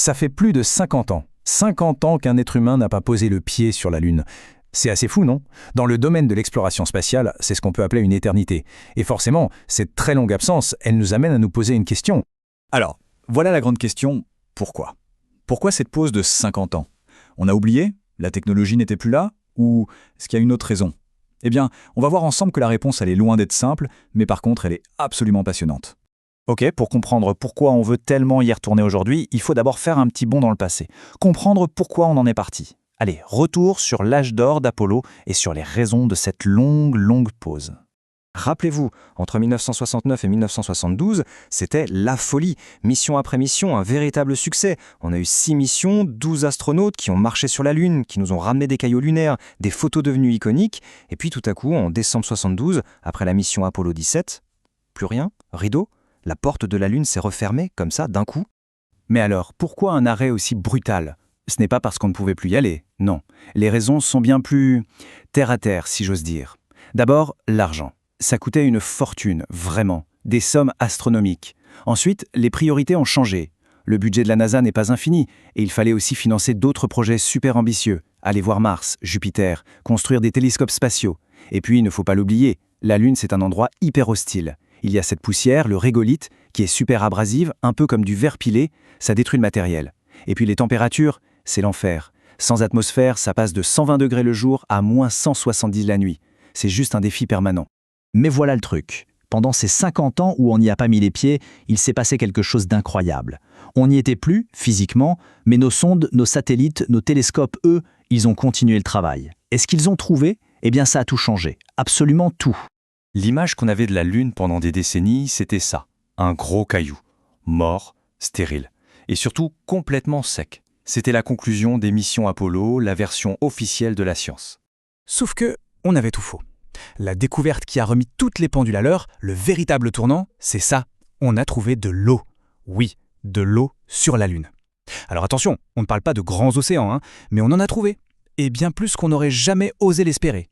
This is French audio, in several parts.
Ça fait plus de 50 ans. 50 ans qu'un être humain n'a pas posé le pied sur la Lune. C'est assez fou, non? Dans le domaine de l'exploration spatiale, c'est ce qu'on peut appeler une éternité. Et forcément, cette très longue absence, elle nous amène à nous poser une question. Alors, voilà la grande question, pourquoi? Pourquoi cette pause de 50 ans? On a oublié? La technologie n'était plus là? Ou est-ce qu'il y a une autre raison? Eh bien, on va voir ensemble que la réponse, elle est loin d'être simple, mais par contre, elle est absolument passionnante. Ok, pour comprendre pourquoi on veut tellement y retourner aujourd'hui, il faut d'abord faire un petit bond dans le passé. Comprendre pourquoi on en est parti. Allez, retour sur l'âge d'or d'Apollo et sur les raisons de cette longue pause. Rappelez-vous, entre 1969 et 1972, c'était la folie. Mission après mission, un véritable succès. On a eu 6 missions, 12 astronautes qui ont marché sur la Lune, qui nous ont ramené des cailloux lunaires, des photos devenues iconiques. Et puis tout à coup, en décembre 72, après la mission Apollo 17, plus rien, rideau. La porte de la Lune s'est refermée, comme ça, d'un coup. Mais alors, pourquoi un arrêt aussi brutal? Ce n'est pas parce qu'on ne pouvait plus y aller, non. Les raisons sont bien plus terre-à-terre, si j'ose dire. D'abord, l'argent. Ça coûtait une fortune, vraiment. Des sommes astronomiques. Ensuite, les priorités ont changé. Le budget de la NASA n'est pas infini, et il fallait aussi financer d'autres projets super ambitieux. Aller voir Mars, Jupiter, construire des télescopes spatiaux. Et puis, il ne faut pas l'oublier, la Lune, c'est un endroit hyper hostile. Il y a cette poussière, le régolithe, qui est super abrasive, un peu comme du verre pilé, ça détruit le matériel. Et puis les températures, c'est l'enfer. Sans atmosphère, ça passe de 120 degrés le jour à moins 170 la nuit. C'est juste un défi permanent. Mais voilà le truc. Pendant ces 50 ans où on n'y a pas mis les pieds, il s'est passé quelque chose d'incroyable. On n'y était plus, physiquement, mais nos sondes, nos satellites, nos télescopes, eux, ils ont continué le travail. Et ce qu'ils ont trouvé, eh bien ça a tout changé. Absolument tout. L'image qu'on avait de la Lune pendant des décennies, c'était ça. Un gros caillou. Mort, stérile. Et surtout complètement sec. C'était la conclusion des missions Apollo, la version officielle de la science. Sauf que, on avait tout faux. La découverte qui a remis toutes les pendules à l'heure, le véritable tournant, c'est ça. On a trouvé de l'eau. Oui, de l'eau sur la Lune. Alors attention, on ne parle pas de grands océans, mais on en a trouvé. Et bien plus qu'on n'aurait jamais osé l'espérer.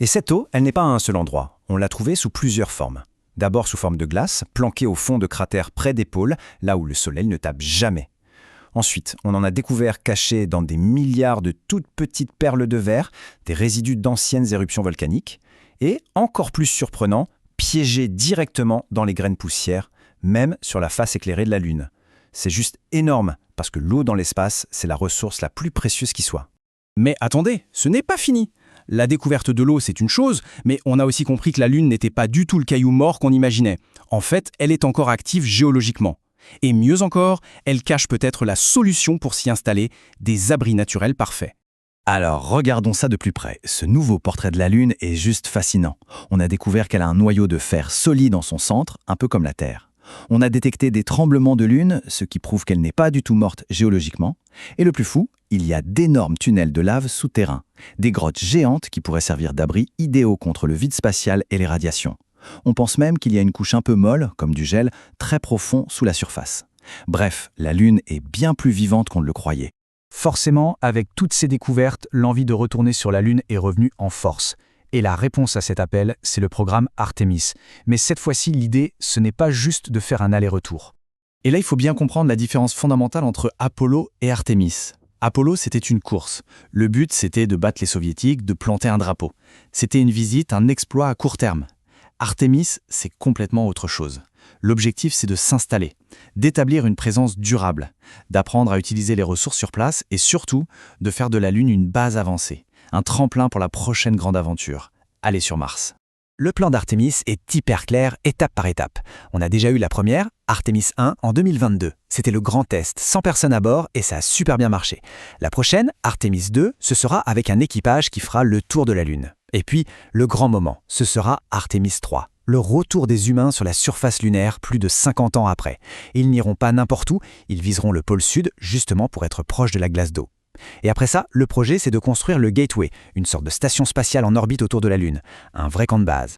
Et cette eau, elle n'est pas à un seul endroit. On l'a trouvée sous plusieurs formes. D'abord sous forme de glace, planquée au fond de cratères près des pôles, là où le soleil ne tape jamais. Ensuite, on en a découvert cachés dans des milliards de toutes petites perles de verre, des résidus d'anciennes éruptions volcaniques, et, encore plus surprenant, piégés directement dans les graines poussières, même sur la face éclairée de la Lune. C'est juste énorme, parce que l'eau dans l'espace, c'est la ressource la plus précieuse qui soit. Mais attendez, ce n'est pas fini. La découverte de l'eau, c'est une chose, mais on a aussi compris que la Lune n'était pas du tout le caillou mort qu'on imaginait. En fait, elle est encore active géologiquement. Et mieux encore, elle cache peut-être la solution pour s'y installer, des abris naturels parfaits. Alors, regardons ça de plus près. Ce nouveau portrait de la Lune est juste fascinant. On a découvert qu'elle a un noyau de fer solide en son centre, un peu comme la Terre. On a détecté des tremblements de Lune, ce qui prouve qu'elle n'est pas du tout morte géologiquement. Et le plus fou, il y a d'énormes tunnels de lave souterrains, des grottes géantes qui pourraient servir d'abris idéaux contre le vide spatial et les radiations. On pense même qu'il y a une couche un peu molle, comme du gel, très profond sous la surface. Bref, la Lune est bien plus vivante qu'on ne le croyait. Forcément, avec toutes ces découvertes, l'envie de retourner sur la Lune est revenue en force. Et la réponse à cet appel, c'est le programme Artemis. Mais cette fois-ci, l'idée, ce n'est pas juste de faire un aller-retour. Et là, il faut bien comprendre la différence fondamentale entre Apollo et Artemis. Apollo, c'était une course. Le but, c'était de battre les soviétiques, de planter un drapeau. C'était une visite, un exploit à court terme. Artemis, c'est complètement autre chose. L'objectif, c'est de s'installer, d'établir une présence durable, d'apprendre à utiliser les ressources sur place et surtout de faire de la Lune une base avancée, un tremplin pour la prochaine grande aventure, aller sur Mars. Le plan d'Artemis est hyper clair, étape par étape. On a déjà eu la première, Artemis 1, en 2022. C'était le grand test, 100 personnes à bord et ça a super bien marché. La prochaine, Artemis 2, ce sera avec un équipage qui fera le tour de la Lune. Et puis, le grand moment, ce sera Artemis 3. Le retour des humains sur la surface lunaire plus de 50 ans après. Ils n'iront pas n'importe où, ils viseront le pôle sud justement pour être proches de la glace d'eau. Et après ça, le projet c'est de construire le Gateway, une sorte de station spatiale en orbite autour de la Lune, un vrai camp de base.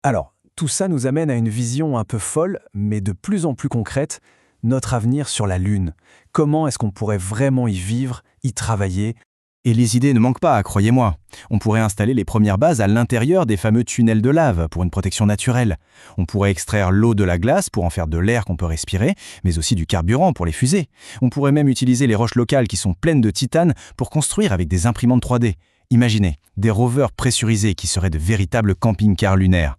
Alors, tout ça nous amène à une vision un peu folle, mais de plus en plus concrète, notre avenir sur la Lune. Comment est-ce qu'on pourrait vraiment y vivre, y travailler? Et les idées ne manquent pas, croyez-moi. On pourrait installer les premières bases à l'intérieur des fameux tunnels de lave pour une protection naturelle. On pourrait extraire l'eau de la glace pour en faire de l'air qu'on peut respirer, mais aussi du carburant pour les fusées. On pourrait même utiliser les roches locales qui sont pleines de titane pour construire avec des imprimantes 3D. Imaginez, des rovers pressurisés qui seraient de véritables camping-cars lunaires.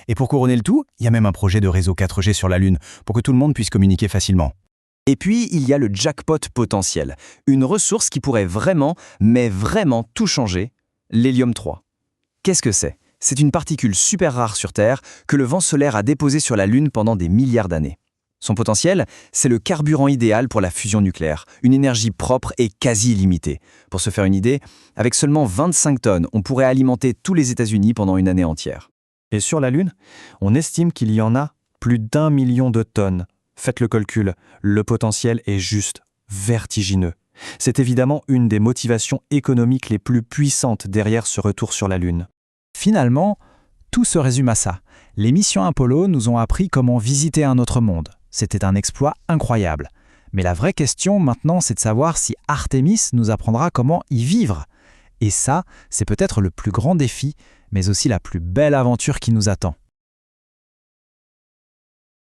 Et pour couronner le tout, il y a même un projet de réseau 4G sur la Lune pour que tout le monde puisse communiquer facilement. Et puis, il y a le jackpot potentiel, une ressource qui pourrait vraiment, mais vraiment tout changer, l'hélium 3. Qu'est-ce que c'est ? C'est une particule super rare sur Terre que le vent solaire a déposée sur la Lune pendant des milliards d'années. Son potentiel, c'est le carburant idéal pour la fusion nucléaire, une énergie propre et quasi illimitée. Pour se faire une idée, avec seulement 25 tonnes, on pourrait alimenter tous les États-Unis pendant une année entière. Et sur la Lune, on estime qu'il y en a plus d'1 million de tonnes. Faites le calcul, le potentiel est juste vertigineux. C'est évidemment une des motivations économiques les plus puissantes derrière ce retour sur la Lune. Finalement, tout se résume à ça. Les missions Apollo nous ont appris comment visiter un autre monde. C'était un exploit incroyable. Mais la vraie question maintenant, c'est de savoir si Artemis nous apprendra comment y vivre. Et ça, c'est peut-être le plus grand défi, mais aussi la plus belle aventure qui nous attend.